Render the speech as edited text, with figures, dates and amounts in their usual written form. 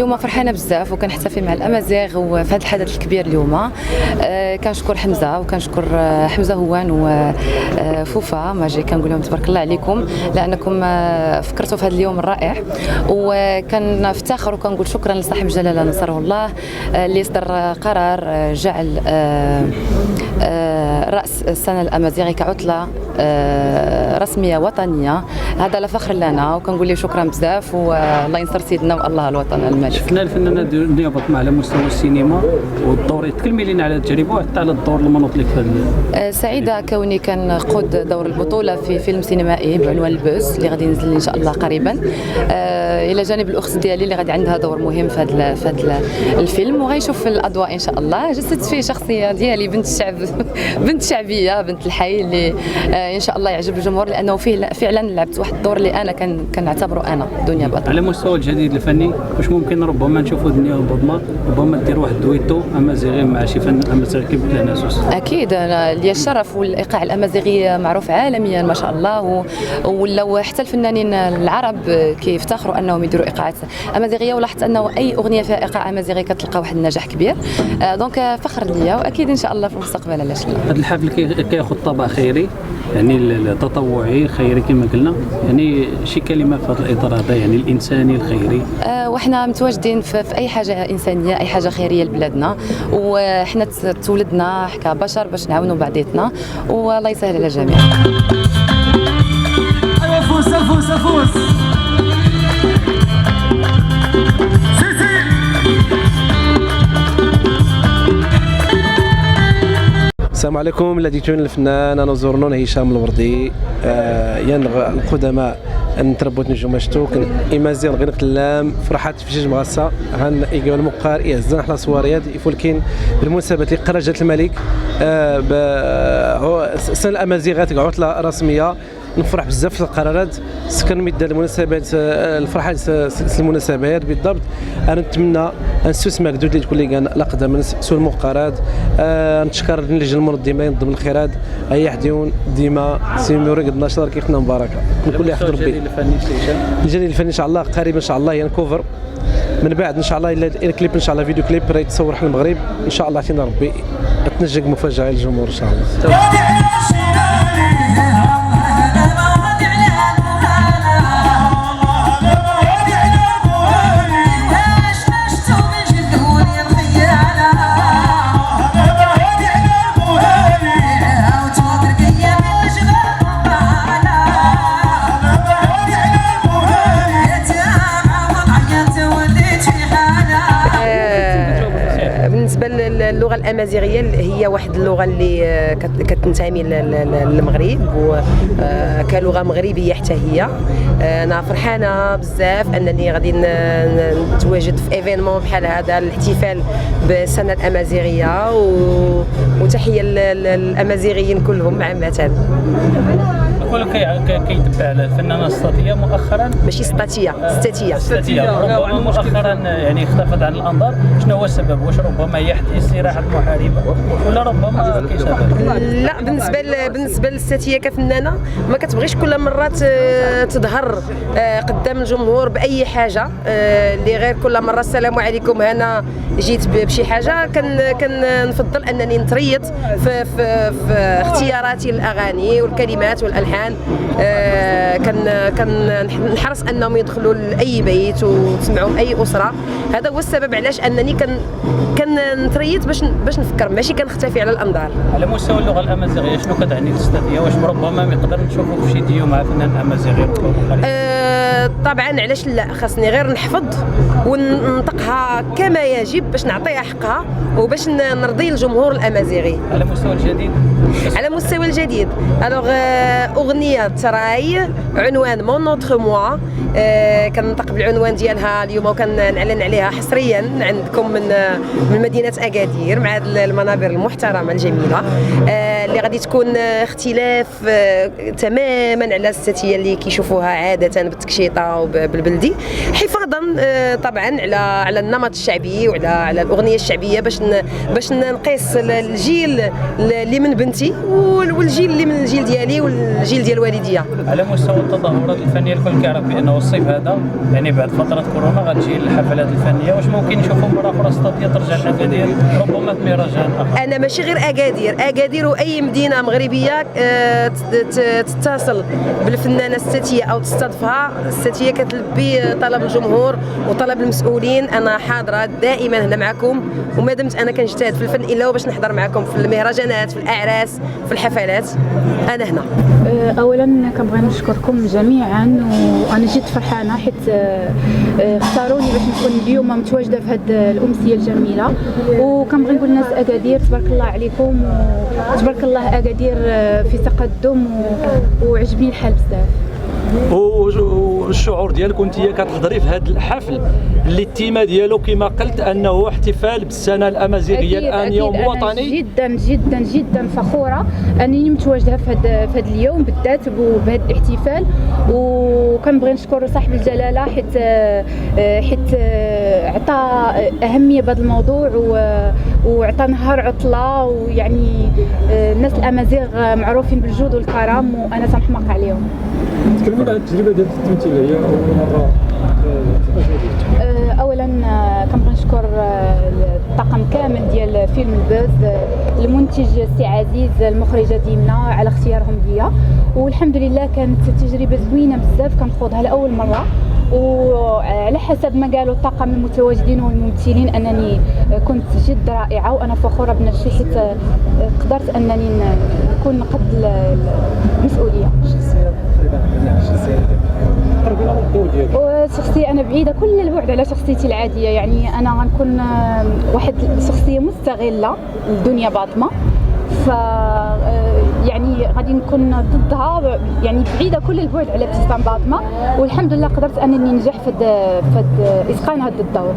اليوم فرحانه بزاف وكنحتفل مع الامازيغ وفي هذا الحدث الكبير اليوم. كنشكر حمزه وكنشكر حمزه هوان وفوفا ماجي، كنقول لهم تبارك الله عليكم لانكم فكرتوا في هذا اليوم الرائع، وكنفتخر وكنقول شكرا لصاحب الجلاله نصره الله اللي صدر قرار جعل راس السنه الامازيغي كعطله رسميه وطنيه. هذا لا فخر لنا وكنقول له شكرا بزاف والله ينصر سيدنا والله الوطن الملك. شفنا الفنانه ديال بطمة على مستوى السينما والدور، تكلمي لنا على التجربه وحتى على الدور المنوط لك في سعيده كوني كنقود دور البطوله في فيلم سينمائي بعنوان البوز اللي غادي ينزل ان شاء الله قريبا، الى جانب الاخت ديالي اللي غادي عندها دور مهم في هذا الفيلم، وغيشوف الاضواء ان شاء الله. جسدت فيه شخصيه ديالي بنت الشعب بنت شعبيه بنت الحي اللي ان شاء الله يعجب الجمهور، لانه فيه فعلا لعبت واحد الدور اللي انا كنعتبره انا دنيا بطمة. على مستوى الجديد الفني واش ممكن ربما نشوفوا دنيا بطمة ربما دير واحد دويتو امازيغي مع شي فنان امازيغي كيف ناسوس؟ اكيد انا لي الشرف، والايقاع الامازيغي معروف عالميا ما شاء الله، ولو حتى الفنانين العرب كيفتخروا انهم يديروا ايقاعات امازيغيه، ولاحظت انه اي اغنيه فيها ايقاع امازيغي كتلقى واحد النجاح كبير. دونك فخر ليا، واكيد ان شاء الله في المستقبل علاش لا. هذا الحفل كياخذ طابع خيري، يعني التطوعي خيري كما قلنا، يعني شي كلمه في هذا الاطار هذا يعني الانساني الخيري. وحنا متواجدين في اي حاجه انسانيه، اي حاجه خيريه لبلادنا، وحنا تولدنا كبشر باش نعاونوا بعضياتنا، والله يسهل على الجميع. ايوا فوز فوز فوز السلام عليكم. الذي تون الفنان انا زورنون هشام الوردي القدماء نتربوت نجوم شتوك إمازيغ غير نقلام فرحات في جوج مغاسة هان إيجو المقار إعزان حلا صواريات يفولكين بالمناسبة اللي قرجة الملك السنة الأمازيغات عطلة رسمية. نفرح بزاف في القرارات سكن مدة المناسبات الفرحة المناسبات بالضبط. انا نتمنى نسوس مكدود اللي تكون لي الاقدم سو المقارات. نتشكر اللجنه المنظمه ضمن الخيرات اي حديون ديما سيموري قد نشر كيفنا مباركه نقول لي يحضر بي الجري الفني ان شاء الله قريب ان شاء الله ينكوفر من بعد ان شاء الله الى كليب ان شاء الله فيديو كليب راهي تصور في المغرب ان شاء الله عطينا ربي تنجق مفاجاه للجمهور ان شاء الله. بالنسبه للغه الامازيغيه هي واحد اللغه اللي كتنتمي للمغرب وكلغه مغربيه حتى هي. انا فرحانه بزاف انني غادي نتواجد في ايفينمون بحال هذا الاحتفال بالسنه الامازيغيه وتحيه للامازيغيين كلهم عامه. نقولوا كيتبع الفنانه السطاتيه مؤخرا، ماشي سطاتيه ربما مؤخرا يعني اختفت عن الانظار. شنو هو السبب؟ واش ربما هي استراحه محاربه ولا ربما كاين سبب؟ لا بالنسبه للساتيه كفنانه ما كتبغيش كل مره تظهر قدام الجمهور باي حاجه اللي غير كل مره السلام عليكم هنا جيت بشي حاجه. كنفضل انني نتريط في اختياراتي للاغاني والكلمات والالحان. كنحرص انهم يدخلوا لاي بيت وتسمعوا اي اسره. هذا هو السبب علاش انني كنتريط باش نفكر ماشي كنختفي على الانظار. على مستوى اللغه الامازيغيه شنو كتعني الاستاذيه؟ واش ربما نقدر نشوفوا في شي ديو مع فنان امازيغي طبعا علاش لا، خاصني غير نحفظ وننطقها كما يجب باش نعطيها حقها وباش نرضي الجمهور الامازيغي. على مستوى الجديد على مستوى الجديد الوغ اغنيه تراي عنوان مون نوتر موا كننطق بالعنوان ديالها اليوم وكنعلن عليها حصريا عندكم من مدينه اكادير مع هذه المنابر المحترمه الجميله اللي غادي تكون اختلاف تماما على الساتيه اللي كيشوفوها عاده بالتكشيطه وبالبلدي، حفاظا طبعا على النمط الشعبي وعلى الاغنيه الشعبيه باش نقيس الجيل اللي من بنتي والجيل اللي من الجيل ديالي والجيل ديال والديا. على مستوى التظاهرات الفنيه الكل كيعرف بانه الصيف هذا يعني بعد فتره كورونا غتجي الحفلات الفنيه، واش ممكن نشوفوا مره اخرى استطيع ترجع اكادير ربما بمهرجان اخر؟ انا ماشي غير اكادير واي مدينه مغربيه تتصل بالفنانه الستيه او تستضيفها الستيه كتلبي طلب الجمهور وطلب المسؤولين. انا حاضره دائما هنا معكم، وما دمت انا كنجتهد في الفن الا باش نحضر معكم في المهرجانات، في الاعراس، في الحفلات، انا هنا. اولا كنبغي نشكركم جميعا، وانا جد فرحانه حيت اختاروني باش نكون اليوم متواجده في هذه الامسيه الجميله. وكنبغي نقول للناس اكادير تبارك الله عليكم، وتبارك الله اكادير في تقدم، وعجبني الحال بزاف. والشعور ديالك وانت كتحضري في هذا الحفل اللي التيمه ديالو كما قلت انه احتفال بالسنه الامازيغيه الان يوم وطني؟ جدا جدا جدا فخوره انني متواجده في هذا اليوم بالذات بهذا الاحتفال. وكنبغي نشكر صاحب الجلاله حيت عطى اهميه بهذا الموضوع وعطى نهار عطله، ويعني الناس الامازيغ معروفين بالجود والكرم وانا تنحماق عليهم. تكلمينا على التجربه ديال التمثيليه اول مره. اولا كنبغي نشكر الطاقم كامل ديال فيلم البوز، المنتج سي عزيز، المخرجه ديمنا على اختيارهم ليا، والحمد لله كانت تجربه زوينه بزاف كنخوضها لاول مره. وعلى حسب ما قالوا الطاقم المتواجدين والممثلين انني كنت جد رائعه، وانا فخوره بنفسي حيت قدرت انني نكون قد المسؤوليه. وشخصية أنا بعيدة كل البعد على شخصيتي العادية، يعني أنا غنكون واحد شخصية مستغلة الدنيا باطمة، ف يعني غادي نكون ضدها، يعني بعيدة كل البعد على ابتسام باطمة، والحمد لله قدرت أنني ننجح في إتقان هذا الدور.